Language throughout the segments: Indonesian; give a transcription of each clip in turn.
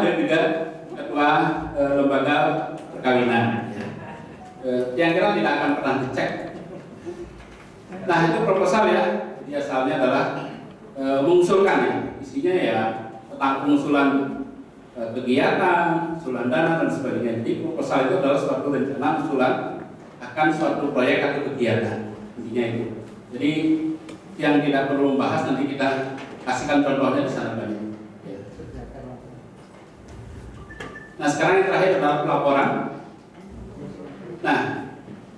dan juga ketua lembaga perkawinan. Yang kira tidak akan pernah dicek. Nah itu proposal ya, jadi asalnya adalah mengusulkan ya, isinya ya tentang pengusulan kegiatan, usulan dana dan sebagainya. Jadi proposal itu adalah suatu rencana usulan akan suatu proyek atau kegiatan, intinya itu. Jadi yang tidak perlu membahas nanti kita kasihkan contohnya di sana banyak. Nah sekarang yang terakhir adalah pelaporan. Nah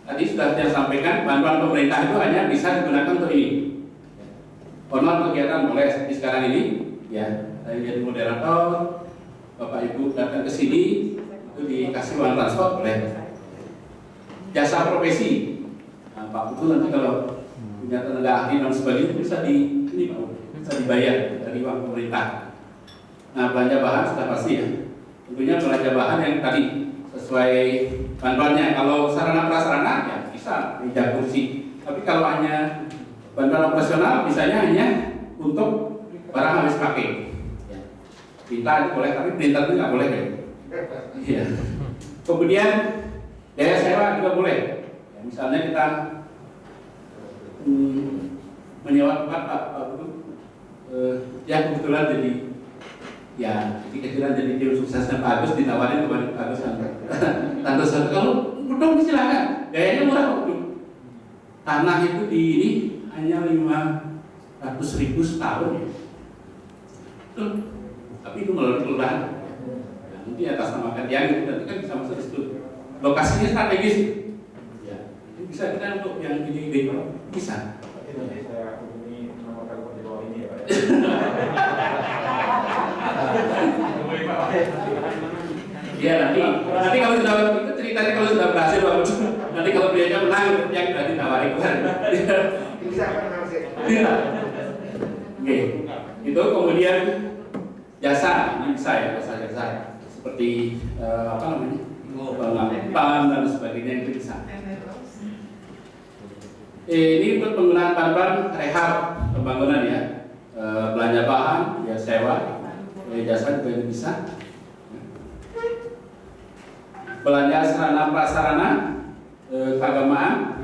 tadi sudah saya sampaikan bantuan pemerintah itu hanya bisa digunakan untuk ini. Honor kegiatan boleh seperti sekarang ini, ya. Saya jadi moderator. Bapak Ibu datang ke sini itu dikasih uang transport boleh. Jasa profesi, nah, Pak Putu nanti kalau punya tenaga ahli dan sebagainya bisa ini Pak, bisa dibayar dari uang pemerintah. Nah belanja bahan sudah pasti ya. Tentunya belanja bahan yang tadi sesuai bantuannya. Kalau sarana prasarana ya bisa meja kursi. Tapi kalau hanya bantuan operasional, misalnya hanya untuk barang habis pakai. Pinta itu boleh, tapi printer itu nggak boleh ya. Iya. Kemudian daya sewa juga boleh. Ya, misalnya kita menyewa tempat Pak ya kebetulan jadi kebetulan jadi tim suksesnya Pak Agus ditawarin kepada Pak Agus tante satu kalau dong silakan, gayanya murah kok. Tanah itu di ini hanya 500.000 setahun ya. Tapi itu melalui kelurahan. Nah, nanti atas nama yang itu nanti kan bisa masuk di situ. Lokasinya strategis. Ya, itu bisa kita untuk yang ide-ide bisa. Nanti saya hubungi nomor telepon di bawah ini ya Pak. Iya nanti kalau sudah itu ceritanya kalau sudah berhasil bagus. Nanti kalau biayanya menang yang sudah ditawarin kan. Bisa kan hasil. Iya. Oke. Itu kemudian jasa ini bisa ya, jasa seperti apa namanya pengangkutan dan sebagainya itu bisa. Ini untuk penggunaan bantuan rehab pembangunan ya, belanja bahan, ya sewa, jasa juga bisa. Belanja sarana prasarana keagamaan,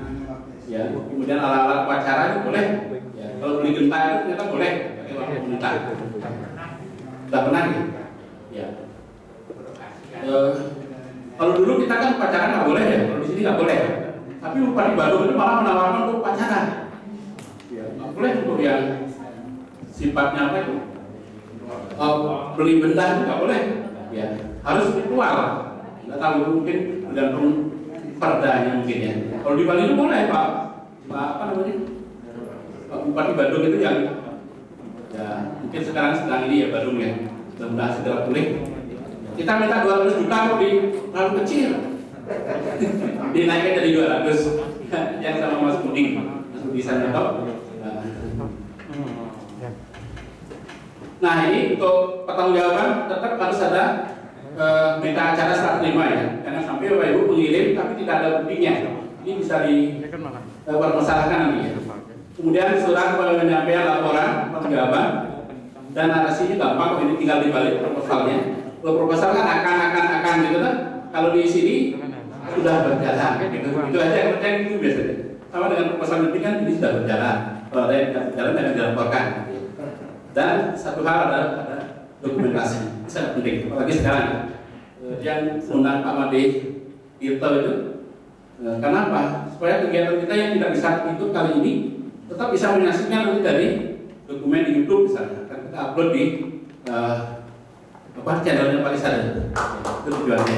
ya kemudian alat-alat upacara itu boleh. Ya, kalau beli genta itu ternyata boleh pakai uang pemerintah. Sudah pernah ya. Kalau dulu kita kan pacaran nggak boleh ya, kalau di sini nggak boleh. Tapi Bupati Bandung itu malah menawarkan untuk pacaran. Ya, nggak boleh untuk yang sifatnya apa itu? Beli benda itu nggak boleh. Ya, harus ritual. Nggak tahu itu mungkin tergantung perdanya mungkin ya. Kalau di Bali itu boleh Pak apa namanya? Pak Bupati Bandung itu yang ya mungkin sekarang sedang ini ya Bandung ya, mudah-mudahan segera pulih. Kita minta 200 juta kok terlalu kecil. Dinaikkan dari 200 yang sama Mas Budi Sanjoto. Nah ini untuk pertanggungjawaban tetap harus ada berita acara serah terima ya, jangan sampai Bapak Ibu mengirim tapi tidak ada buktinya. Ini bisa dipermasalahkan nanti ya. Kemudian surat penyampaian laporan pertanggungjawaban dan narasinya gampang kok, ini tinggal dibalik proposalnya. Kalau proposal kan akan gitu kan, kalau di sini sudah berjalan gitu. Itu aja yang itu biasanya. Sama dengan proposal nanti kan ini sudah berjalan. Kalau ada yang tidak berjalan jangan dilaporkan. Dan satu hal ada dokumentasi, sangat penting. Apalagi sekarang yang undang Pak Made Tirto itu, kenapa? Supaya kegiatan kita yang tidak bisa itu kali ini tetap bisa menyaksikan nanti dari dokumen di YouTube misalnya. Kan kita upload di channelnya Pak Lisa itu tujuannya.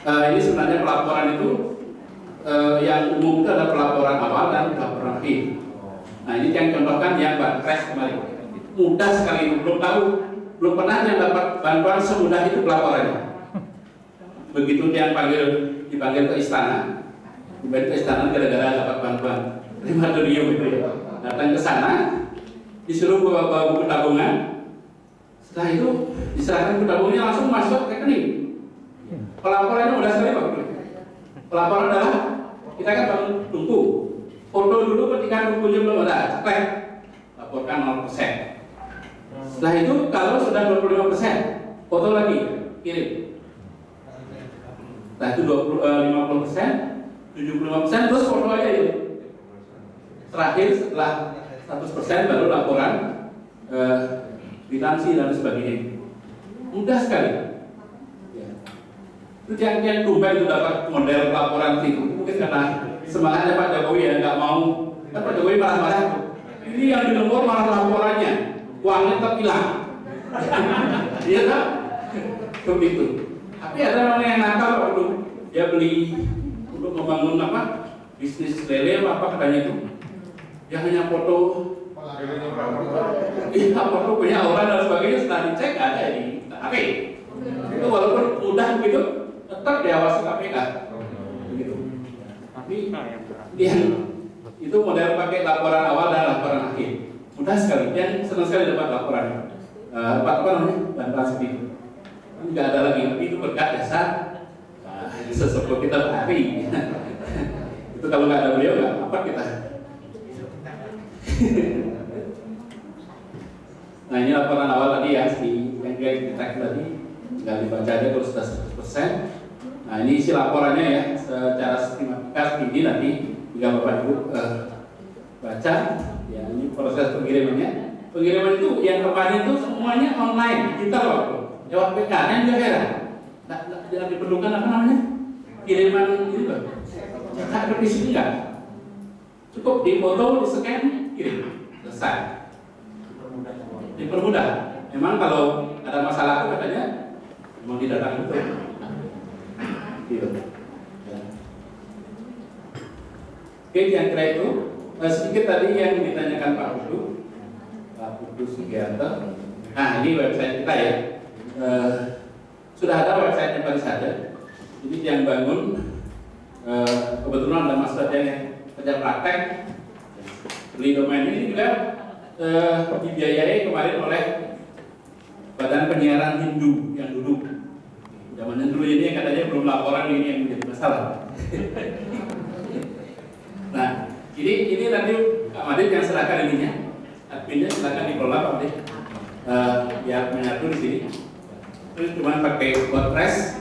Ini sebenarnya pelaporan itu yang umum itu ada pelaporan awal dan pelaporan akhir. Nah ini yang contohkan yang Mbak Kres kemarin. Mudah sekali, belum pernah yang dapat bantuan semudah itu pelaporannya. Begitu dia dipanggil ke istana, gara-gara dapat bantuan krematorium itu ya. Datang ke sana, disuruh bawa buku tabungan. Setelah itu diserahkan buku tabungannya langsung masuk rekening. Pelaporannya mudah sekali Pak. Pelaporan adalah kita kan tunggu foto dulu ketika bukunya belum ada, ceklek laporkan 0%. Setelah itu kalau sudah 25%, foto lagi, kirim. Setelah itu 50%, 75%, terus foto aja itu. Terakhir setelah 100% baru laporan kwitansi dan sebagainya. Mudah sekali. Ya. Itu yang tumben itu dapat model laporan itu mungkin karena semangatnya Pak Jokowi ya nggak mau. Kan Pak Jokowi marah-marah. Ini yang di nomor malah laporannya, uangnya tetap hilang. Iya kan? Begitu. Tapi ada orang yang nakal waktu dia beli untuk membangun apa bisnis lele apa katanya itu. Dia hanya foto, foto punya orang dan sebagainya. Setelah dicek ada di HP. Itu walaupun mudah begitu, tetap diawasi KPK. Begitu. Tapi yang itu model pakai laporan awal dan laporan akhir. Mudah sekali. Yang senang sekali dapat laporan. Apa namanya? Bantuan sedikit. Nggak ada lagi. Tapi itu berkat jasa sesepuh kita Pak Hari. Itu kalau nggak ada beliau nggak apa kita. Nah ini laporan awal tadi ya, yang kita tadi tinggal dibaca aja kalau sudah 100%. Nah ini isi laporannya ya, secara sistematika ini nanti jika Bapak Ibu baca, ya ini proses pengirimannya. Pengiriman itu yang kemarin itu semuanya online, digital waktu lewat PKN juga heran. Tidak diperlukan apa namanya kiriman itu kan, cetak ke PC enggak, cukup difoto, di-scan, kirim, selesai. Dipermudah. Memang kalau ada masalah itu katanya memang tidak akan betul. Gitu. Oke, yang kira itu sedikit tadi yang ditanyakan Pak Putu Sugiarto. Nah ini website kita ya. Sudah ada website yang baru saja. Jadi yang bangun kebetulan ada Mas Raja yang kerja praktek beli domain ini juga dibiayai kemarin oleh Badan Penyiaran Hindu yang dulu. Zamannya dulu ini katanya belum laporan ini yang menjadi masalah. Nah, ini nanti Pak Madit yang serahkan ininya, adminnya silakan dikelola Pak Madit. Ya menyatu di sini. Terus cuma pakai WordPress.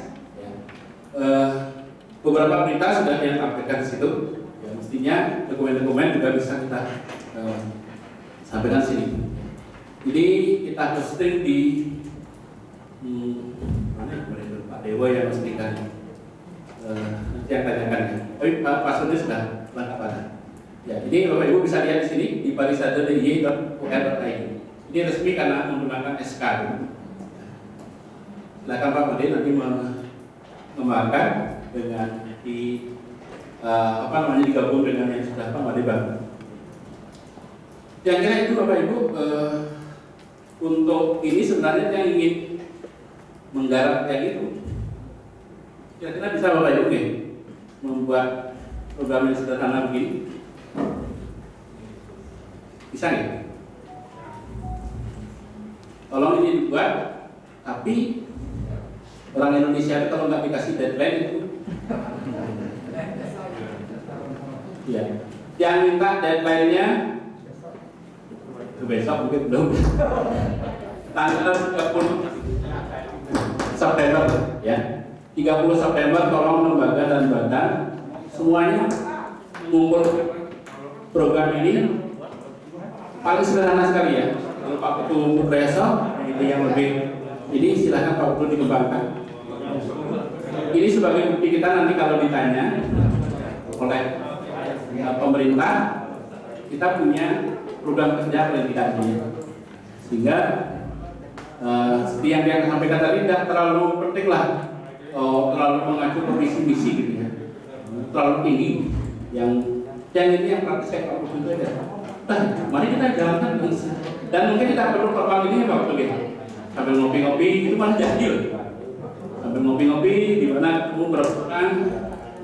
Beberapa berita sudah ditampilkan di situ. Ya, mestinya dokumen-dokumen juga bisa kita sampaikan sini. Jadi kita hosting di mana kemarin Pak Dewa yang mestikan nanti yang tanyakan. Tapi Pak Pasuni sudah lengkap ada. Ya, jadi Bapak Ibu bisa lihat di sini di parisade.dy.ur.id. Ini resmi karena menggunakan SK. Silakan Pak Made nanti mengembangkan dengan digabung dengan yang sudah Pak Made bangun. Yang kira itu Bapak Ibu untuk ini sebenarnya yang ingin menggarap kayak gitu. Kira-kira bisa Bapak Ibu membuat program yang sederhana begini? Bisa nggak? Tolong ini dibuat, tapi orang Indonesia itu kalau nggak dikasih deadline itu, ya, yang minta deadline-nya besok mungkin belum. Tanggal 30 September, ya, 30 September tolong lembaga dan badan semuanya mengumpul program ini. Paling sederhana sekali ya. Kalau Pak Putu besok itu yang lebih, ini silakan Pak Putu dikembangkan. Ini sebagai bukti kita nanti kalau ditanya oleh pemerintah, kita punya program kerja paling tidak ini, sehingga seperti yang dia sampaikan tadi tidak terlalu penting lah, terlalu mengacu ke misi-misi gitu ya, terlalu tinggi. Yang ini yang praktis kayak Pak Putu itu aja. Mari kita jalankan dan mungkin kita perlu formal ini Pak Putu sambil ngopi-ngopi itu malah jadi loh. Sambil ngopi-ngopi di mana ketemu berperan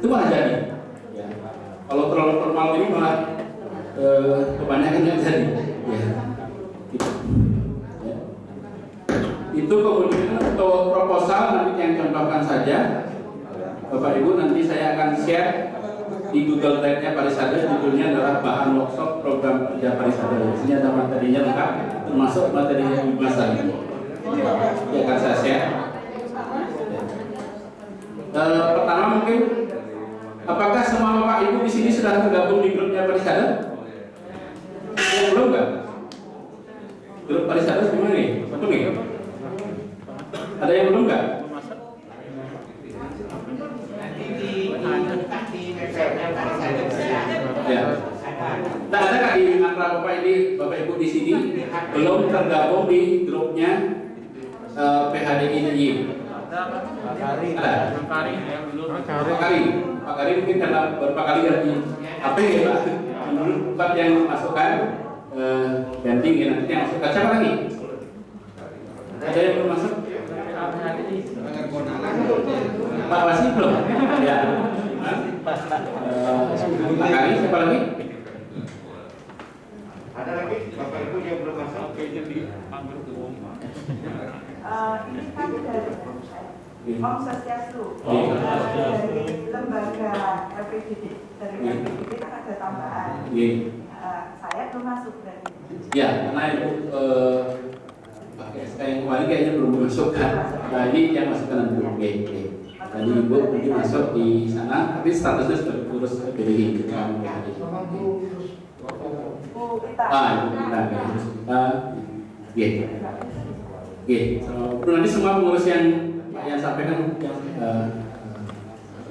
itu malah jadi. Ya. Kalau terlalu formal ini malah kebanyakan yang jadi. Ya. Gitu. Ya. Itu kemudian untuk proposal nanti yang contohkan saja Bapak Ibu, nanti saya akan share di Google Drive-nya Parisade, judulnya adalah bahan workshop program kerja Parisade. Di sini ada materinya lengkap, termasuk materinya Mas tadi. Ya akan saya share. Pertama mungkin, apakah semua Bapak Ibu di sini sudah tergabung di grupnya Parisade? Yang belum nggak? Grup Parisade semua nih, betul nih? Ada yang belum nggak? Ya. Nah, ada nggak di antara Bapak Ibu di sini belum tergabung di grupnya PHDI? Ada. Pak Kari mungkin karena beberapa kali dari apa ya Pak? Menurut Pak yang masukkan ganting ya nanti yang masukkan siapa lagi? Ada yang belum masuk? Pak Wasi belum? Ya. Pak Kari siapa lagi? Ada lagi Bapak Ibu yang belum masuk? Ini kami dari Om Swastiastu, dari lembaga LPDP, dari LPDP kan ada tambahan. Saya belum masuk dari. Ya, karena Ibu pakai SK yang kemarin kayaknya belum dimasukkan. Nah ini yang masukkan nanti. Oke. Tadi Ibu mungkin masuk di sana, tapi statusnya sudah diurus PDI. Bu kita. Ibu kita. So, nanti semua pengurus yang sampaikan apa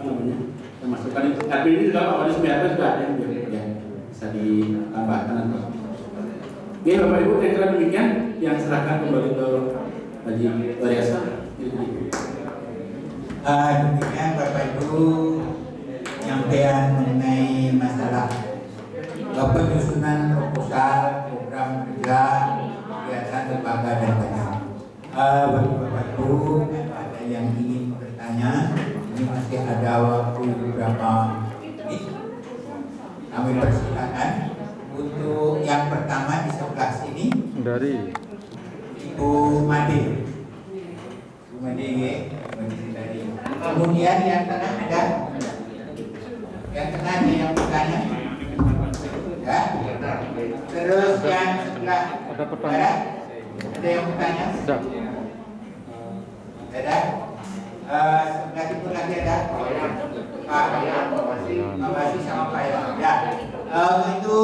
namanya, yang masukkan itu. Admin ini juga Pak Wadi Sumiarto juga ada yang bisa ditambahkan nanti. Oke, Bapak Ibu, saya kira demikian yang serahkan kembali ke Haji Waryasa. Demikian Bapak Ibu penyampaian mengenai masalah penyusunan proposal program kerja kegiatan lembaga dan badan. Bagi Bapak Ibu ada yang ingin bertanya, ini masih ada waktu beberapa menit. Kami persilakan. Untuk yang pertama di sebelah sini dari Ibu Made. Ibu Made dari. Kemudian yang tengah ada. Yang tengah ada yang bertanya. Ya. Terus yang sebelah ada pertanyaan. Ada yang bertanya? Ada. Ada. Sebelah itu lagi ada. Pak Wasi sama Pak ya. Itu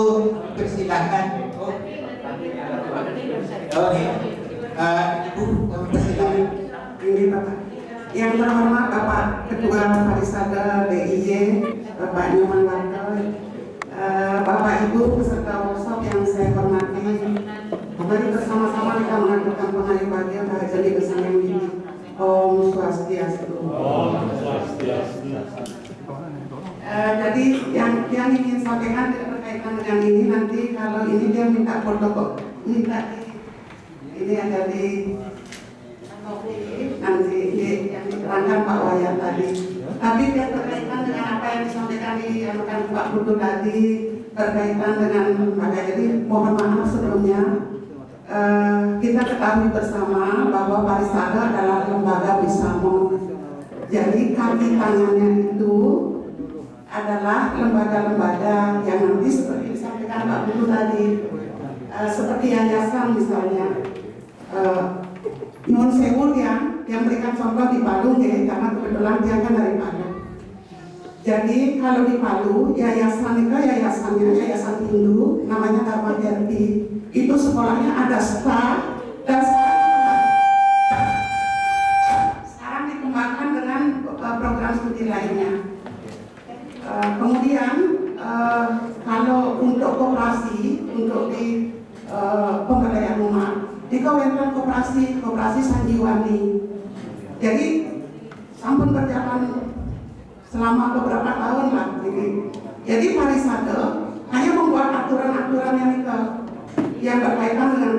persilakan. Ibu persilakan. Ini Bapak. Yang terhormat Bapak Ketua Parisade DIY, Bapak Nyoman Wartoy, Bapak Ibu peserta workshop yang saya hormati. Mari bersama-sama kita mengaturkan pengalir bahagia bahasa besar yang ini. Om Swastiastu. Om Swastiastu. Jadi yang ingin sampaikan berkaitan dengan ini, nanti kalau ini dia minta foto, minta ini ada di nanti yang diterangkan Pak Wayan tadi. Tapi yang berkaitan dengan apa yang disampaikan di Pak Putu tadi berkaitan dengan lembaga, jadi mohon maaf sebelumnya. Kita ketahui bersama bahwa Parisade adalah lembaga Bisamo. Jadi kaki tangannya itu adalah lembaga-lembaga yang nanti seperti disampaikan Pak Putu tadi, seperti yayasan misalnya. Nun Sewu yang berikan contoh di Palu ya, karena kebetulan dia kan dari Palu. Jadi kalau di Palu yayasan itu yayasan Hindu namanya Dharma Herti. Itu sekolahnya ada STA dan sekarang dikembangkan dengan program studi lainnya. Kemudian kalau untuk koperasi, untuk di pemberdayaan umat, dikawinkan koperasi Sanjiwani. Jadi sampun berjalan selama beberapa tahun lah. Jadi Parisade hanya membuat aturan-aturan yang berkaitan dengan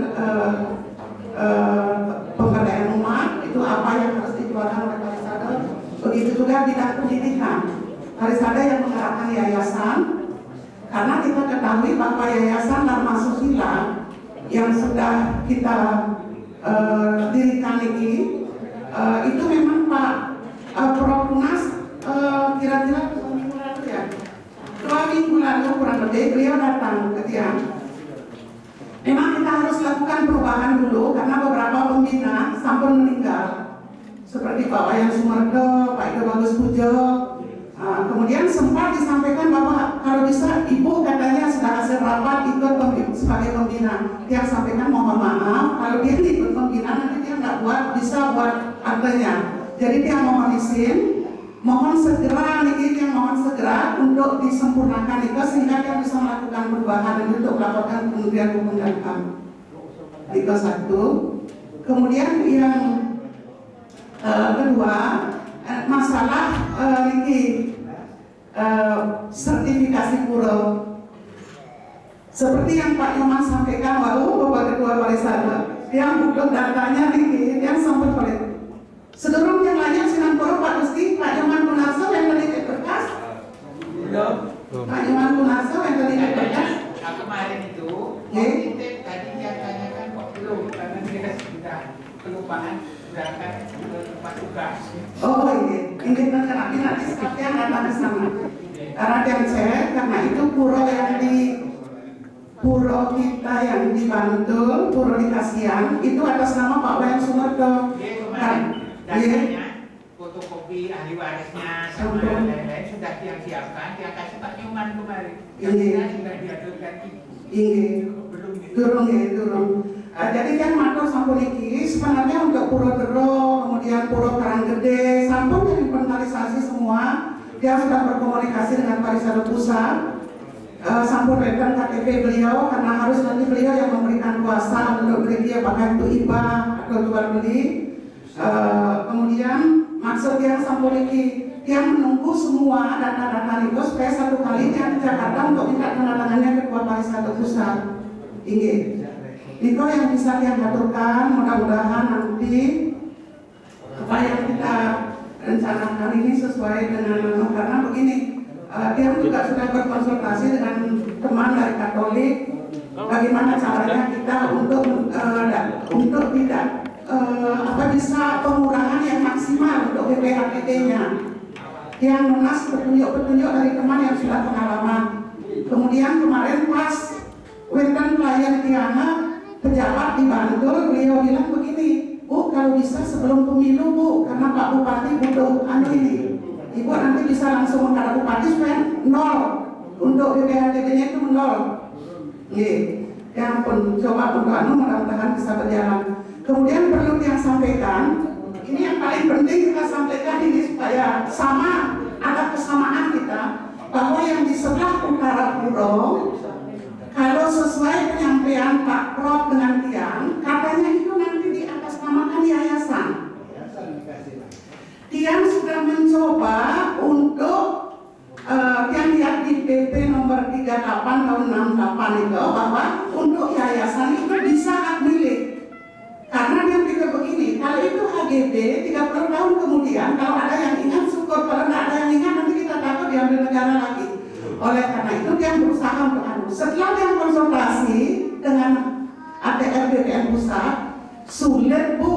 pemberdayaan umat, itu apa yang harus dikeluarkan oleh Parisade. Begitu juga bidang pendidikan. Parisade yang menggerakkan yayasan, karena kita ketahui bahwa yayasan Dharma Susila yang sudah kita dirikan ini itu memang Pak Prof Unas kira-kira minggu lalu ya pun meninggal, seperti Pak Wayan Sumardo, Pak Ida Bagus Pujo. Kemudian sempat disampaikan bahwa kalau bisa ibu katanya sudah hasil rapat ikut sebagai pembina. Dia sampaikan mohon maaf, kalau dia ikut pembina nanti dia nggak bisa buat aktenya. Jadi dia mohon izin, mohon segera untuk disempurnakan itu sehingga dia bisa melakukan perubahan dan untuk melaporkan Kementerian Hukum dan HAM. Itu satu. Kemudian yang kedua, masalah sertifikasi pura. Seperti yang Pak Nyoman sampaikan, Bapak Ketua Pariwisata, yang butuh datanya yang sampai oleh sedurung yang lainnya Sinan Pura Pak Gusti, Pak Nyoman Kunarso yang tadi berkas. Pak Nyoman Kunarso yang tadi berkas. Kemarin itu, tadi dia tanyakan kok belum, karena dia sudah kelupaan, sudah akan ke tempat tugas. Oh ini nanti sekalian datang ke sana. Karena yang cek, karena itu pura yang di pura kita yang di Bantul, pura di Kasihan, itu atas nama Pak Wayan Sumardo. Dia kemarin datanya, fotokopi ahli warisnya sama lain-lain sudah dia siapkan, dia kasih Pak Nyoman kemarin. Yang sudah diaturkan ibu. Turun. Jadi kan matur sampun iki sebenarnya untuk Pura Dero, kemudian Pura Karanggede, sampun diinventarisasi semua. Dia sudah berkomunikasi dengan Pariwisata Pusat. Sampun rekan KTP beliau karena harus nanti beliau yang memberikan kuasa untuk beri dia apakah itu IPA atau jual beli. Kemudian maksud yang sampun iki yang menunggu semua data-data itu supaya satu kali dia ke Jakarta untuk minta tanda tangannya Ketua Pariwisata Pusat. Itu yang bisa dia aturkan, mudah-mudahan nanti apa yang kita rencanakan ini sesuai dengan karena begini, dia juga sudah berkonsultasi dengan teman dari Katolik bagaimana caranya kita untuk tidak bisa pengurangan yang maksimal untuk BPHTT-nya yang lunas petunjuk dari teman yang sudah pengalaman. Kemudian kemarin pas Wenten klien Tiana pejabat di Bantul, beliau bilang begini, Bu, kalau bisa sebelum pemilu Bu, karena Pak Bupati butuh ini, Ibu nanti bisa langsung menghadap Bupati supaya nol untuk BPHTT-nya itu nol. Ya ampun, coba untuk mudah-mudahan bisa berjalan. Kemudian perlu yang sampaikan, ini yang paling penting kita sampaikan ini supaya sama, ada kesamaan kita bahwa yang di sebelah utara Puro, kalau sesuai penyampaian Pak Prof dengan Tiang, katanya itu nanti di atas namakan yayasan. Tiang sudah mencoba untuk yang lihat di PP nomor 38 tahun 68 itu bahwa untuk yayasan itu bisa hak milik. Karena dia pikir begini, kalau itu HGB 30 tahun kemudian, kalau ada yang ingat syukur, kalau tidak ada yang ingat nanti kita takut diambil negara lagi. Oleh karena itu dia berusaha untuk setelah dia konsultasi dengan ATR BPN Pusat, sulit Bu,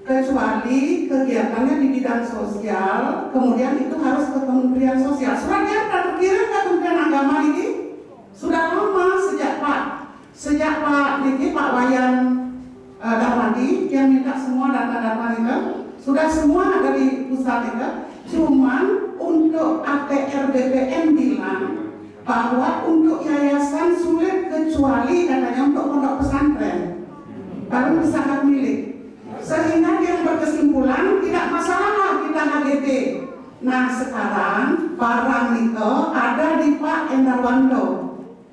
kecuali kegiatannya di bidang sosial, kemudian itu harus ke Kementerian Sosial. Suratnya sudah terkirim ke Kementerian Agama ini sudah lama sejak Pak Wayan Darmadi yang minta semua data-data itu sudah semua ada di pusat itu. Cuman untuk ATR BPN bilang bahwa untuk yayasan sulit kecuali katanya untuk pondok pesantren baru bisa hak milik. Sehingga dia berkesimpulan tidak masalah kita HGB. Nah sekarang barang itu ada di Pak Endarwanto.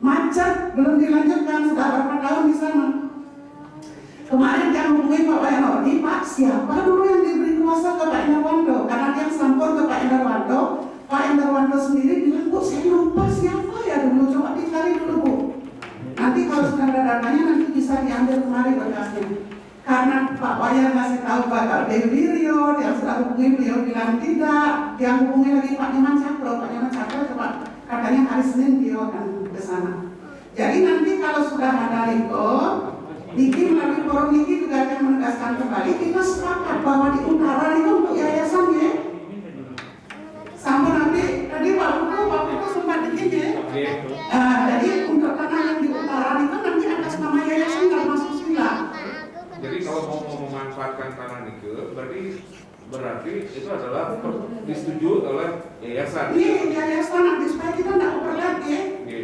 Macet belum dilanjutkan sudah berapa tahun di sana. Kemarin yang hubungi Pak Wayan, Pak siapa dulu yang diberi kuasa ke Pak Endarwanto? Karena dia sampur ke Pak Endarwanto. Pak Endarwanto sendiri bilang, Bu saya lupa siapa ya dulu, coba dicari dulu Bu. Nanti kalau sudah ada datanya nanti bisa diambil kemari berkasnya. Karena Pak Wayan masih tahu Pak Dewi Rio, dia sudah hubungi beliau bilang tidak. Dia hubungi lagi Pak Nyoman Cakro, Pak Nyoman Cakro coba katanya hari Senin beliau akan ke sana. Jadi nanti kalau sudah ada Riko, Niki melalui forum Niki juga akan menegaskan kembali kita sepakat bahwa di utara itu untuk yayasan ya. Sampai nanti tadi Pak Putu sempat dikit ya. Jadi untuk tanah yang di utara itu nanti atas nama yayasan nggak masuk sila. Jadi kalau mau mau memanfaatkan tanah nike, berarti itu adalah disetujui oleh yayasan. Ini yayasan nanti supaya kita tidak overlap ya.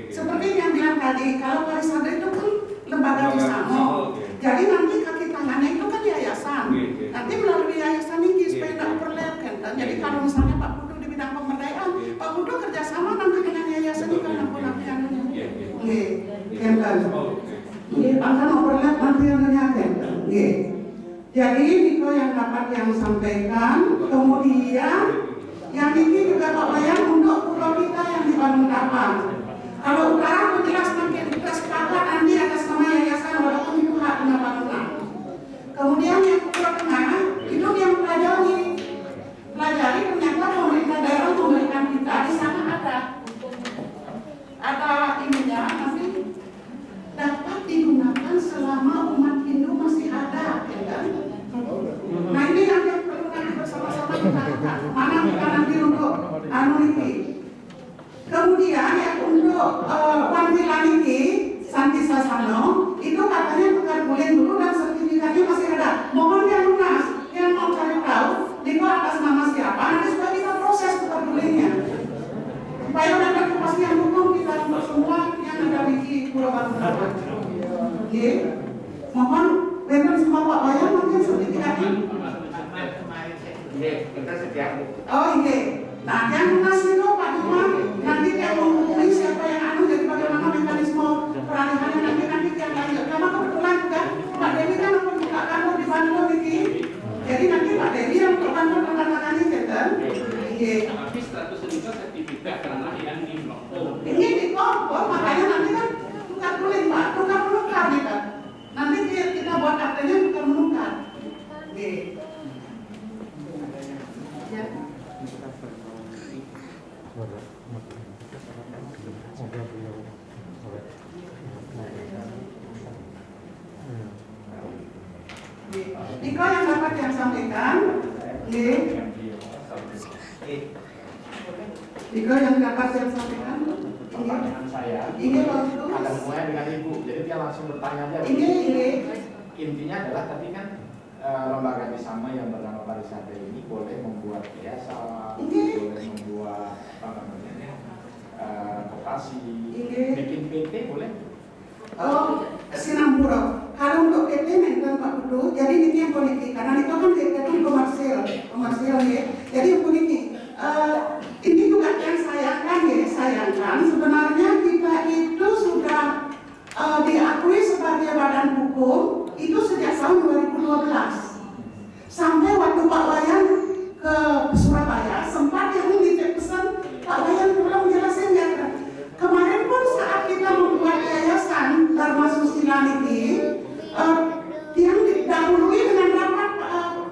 Seperti yang bilang tadi, kalau Parisada itu kan lembaga Wisamo. Jadi nanti kaki tangannya itu kan yayasan. Nanti melalui yayasan ini supaya tidak overlap kan. Jadi kalau misalnya Pak Putu di bidang pemberdayaan, Pak Putu kerjasama nanti dengan yayasan itu kan anunya. Kan. Akan overlap nanti anunya kan. Jadi Niko yang dapat yang sampaikan, kemudian yang ini juga Pak Wayan untuk pulau kita yang di Bandung Dapat. Kalau utara menjelaskan kita sepakat nanti atas nama yayasan walaupun itu haknya bangunan. Kemudian yang pulau tengah itu yang pelajari ternyata pemerintah daerah memberikan kita di sana ada ininya nanti dapat digunakan selama umat Hindu masih ada, ya kan? Nah ini yang perlu nanti bersama-sama kita lakukan. Mana kita nanti untuk ini. Kemudian ya untuk Wantilan ini Santi Sasano itu katanya tukar guling dulu dan sertifikatnya masih ada. Mohon yang lunas, yang mau cari tahu Niko atas nama siapa, nanti supaya kita proses tukar gulingnya. Supaya ada kepastian hukum kita untuk semua yang ada di Pulau Batu. Oke, mohon berikan semua Pak Wayan nanti sertifikatnya. Kita setia. Oh iya. Nah yang lunas itu Pak Duman nanti yang menghubungi siapa yang jadi bagaimana mekanisme peralihannya nanti yang lanjut. Karena kebetulan juga Pak Dewi kan membuka kantor di Bandung ini. Jadi nanti Pak Dewi yang untuk kantor menandatangani kan? Iya. Tapi status itu sertifikat karena yang di blok. Ini di kompor, makanya nanti kan tukar guling Pak, tukar menukar nih Pak. Nanti kita buat aktenya tukar menukar. Oke. Ya. Niko yang dapat yang sampaikan. Niko yang dapat yang sampaikan. Pertanyaan saya ada hubungannya dengan ibu, jadi dia langsung bertanya aja. Intinya adalah tadi kan lembaga Wisama yang bernama Parisada ini boleh membuat yayasan, boleh membuat koperasi, bikin PT boleh? Oh, Sinamburo. Kalau untuk PT mentan Pak Putu, jadi ini yang politik karena itu kan PT itu komersial ya. Jadi politik. Ini juga yang sayangkan sebenarnya kita itu sudah diakui sebagai badan hukum itu sejak tahun 2012 sampai waktu Pak Wayan ke Surabaya sempat yang dititip pesan Pak Wayan belum jelasin ya kemarin pun saat kita membuat yayasan Dharma Susila ini yang didahului dengan rapat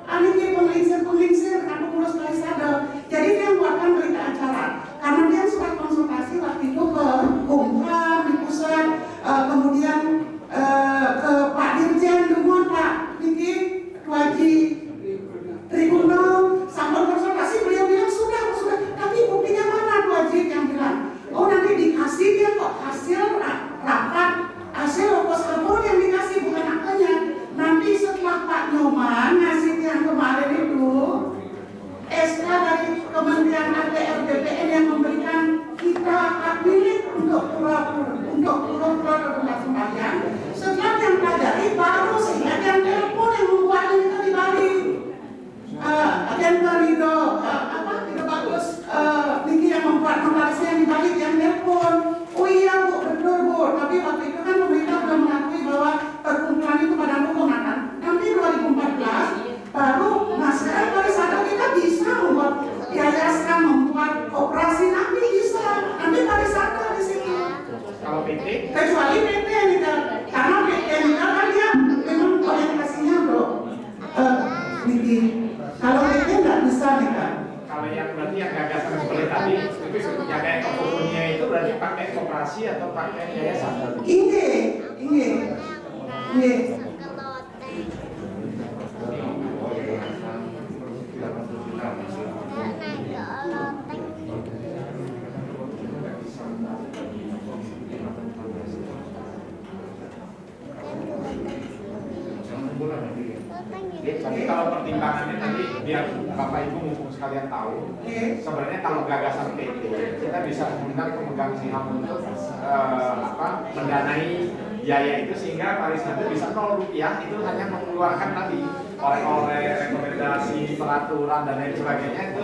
aniki penglingsir atau pengurus Parisada. Jadi dia membuatkan berita acara karena dia surat konsultasi waktu itu ke Kumham di pusat, kemudian ke Pak Dirjen Dumon, Pak Niki Tuaji Tribuno, sambil konsultasi beliau bilang sudah, tapi buktinya mana Tuaji yang bilang, oh nanti dikasih dia kok hasil rapat, hasil opos telepon yang dikasih bukan aktenya. Nanti setelah Pak Nyoman ngasih yang kemarin itu SK dari Kementerian ATR BPN yang memberikan kita hak milik untuk pulau rumah sembahyang. Setelah yang pelajari baru sehingga yang telepon yang membuat kita di Bali. Agen Ridho Ridho Bagus Niki yang membuat nominasi yang di Bali yang telepon. Oh iya Bu, betul Bu. Tapi waktu itu kan pemerintah belum mengakui bahwa perkumpulan itu badan hukum kan. Nanti 2014 baru, nah sekarang Parisada kita bisa membuat yayasan, membuat operasi nanti bisa. Nanti Parisada di sini. Kalau PT? Kecuali PT ini kan, karena PT ini kan dia memang orientasinya bro. Niki, kalau PT nggak bisa nih kan. Kalau yang berarti yang gagasan seperti tadi, itu yang kayak koperasinya itu berarti pakai koperasi atau pakai yayasan? Ini. Thank you. Tapi kalau pertimbangannya tadi biar Bapak Ibu mumpung sekalian tahu, sebenarnya kalau gagasan PT kita bisa mengundang pemegang saham untuk mendanai biaya itu sehingga pariwisata bisa 0 rupiah itu hanya mengeluarkan tadi oleh rekomendasi peraturan dan lain sebagainya itu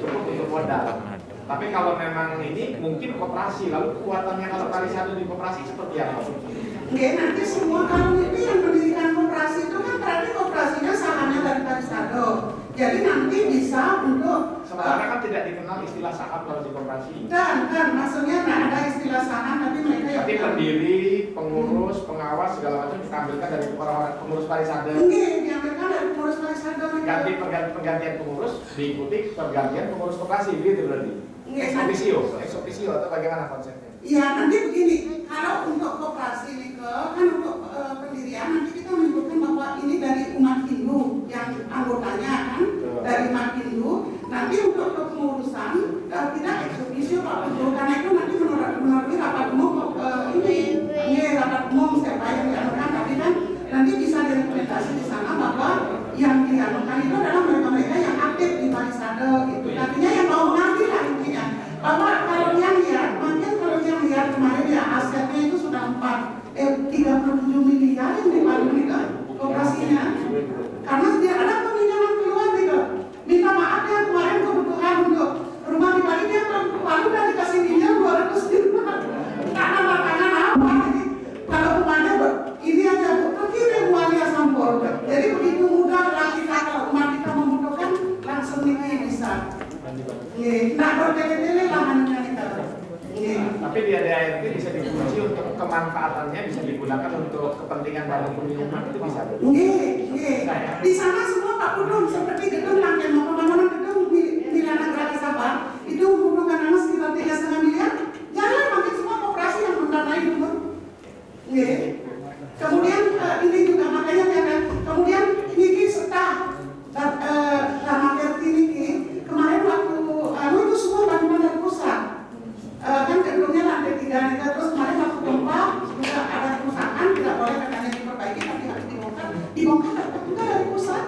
cukup untuk modal. Tapi kalau memang ini mungkin koperasi, lalu kekuatannya kalau pariwisata di koperasi seperti apa? Oke, nanti semua kalau itu yang mendirikan koperasi itu kan berarti koperasinya sahamnya dari pariwisata. Jadi nanti bisa untuk sementara kan tidak dikenal istilah saham kalau di koperasi. Dan maksudnya nggak ada istilah saham, tapi mereka yang tapi pendiri, pengurus, pengawas segala macam diambilkan dari orang-orang pengurus pariwisata. Mungkin diambilkan dari pengurus pariwisata. Ganti pergantian pengurus diikuti pergantian pengurus koperasi, begitu berarti. Ex officio atau bagaimana konsepnya? Iya, nanti begini, kalau untuk koperasi ini kan untuk pendirian nanti kita menyebutkan bahwa ini dari umat Hindu yang anggotanya kan dari umat Hindu. Nanti untuk kepengurusan tidak ex officio Pak Betul, karena itu nanti melalui rapat umum ini rapat umum siapa yang dianukan, tapi kan nanti bisa direkomendasi di sana bahwa yang dianukan itu adalah mereka-mereka yang aktif di pariwisata gitu. Artinya yang mau mengambil lah intinya. Bahwa kalau yang lihat, makin kalau yang lihat kemarin ya asetnya itu sudah 37 miliar yang dibangun itu koperasinya. Karena dia ada peminjaman keluar gitu. Minta maaf ya kemarin kebutuhan untuk rumah di Bali dia baru udah dikasih minyak 200 juta. Karena makanan apa? Jadi kalau rumahnya ini aja terkirim uangnya sampul. Jadi begitu mudah lah kita kalau rumah kita membutuhkan langsung bisa. Nah, bertele-tele lahannya kita. Tapi di ADART bisa dikunci untuk kemanfaatannya bisa digunakan untuk kepentingan dalam pemilihan itu bisa. Di sana semua Pak Pudung seperti gedung Langken mau pembangunan gedung Milana Geraha Sabah itu membutuhkan dana sekitar 3,5 miliar. Jangan pakai semua koperasi yang mendanai dulu. Kemudian ini juga makanya kemudian ini serta Ramadhan ini kemarin waktu itu semua bantuan dari pusat. Kan gedungnya lantai 3 terus kemarin waktu gempa juga ada kerusakan tidak boleh katanya diperbaiki tapi harus dibongkar dapat juga dari pusat.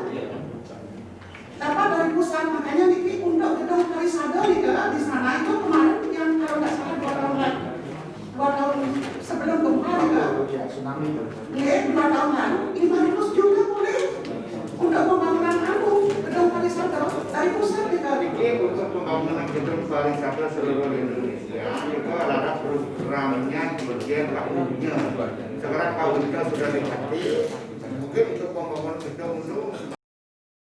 Dapat dari pusat makanya Niki untuk gedung pariwisata di sana itu kemarin yang kalau nggak salah 2 tahun sebelum gempa juga. Tsunami. 2 tahun lalu 500 juta boleh untuk pembangunan gedung pariwisata dari pusat kita. Ini untuk pembangunan gedung pariwisata seluruh Indonesia itu adalah programnya kemudian KUD-nya. Sekarang KUD-nya sudah diganti.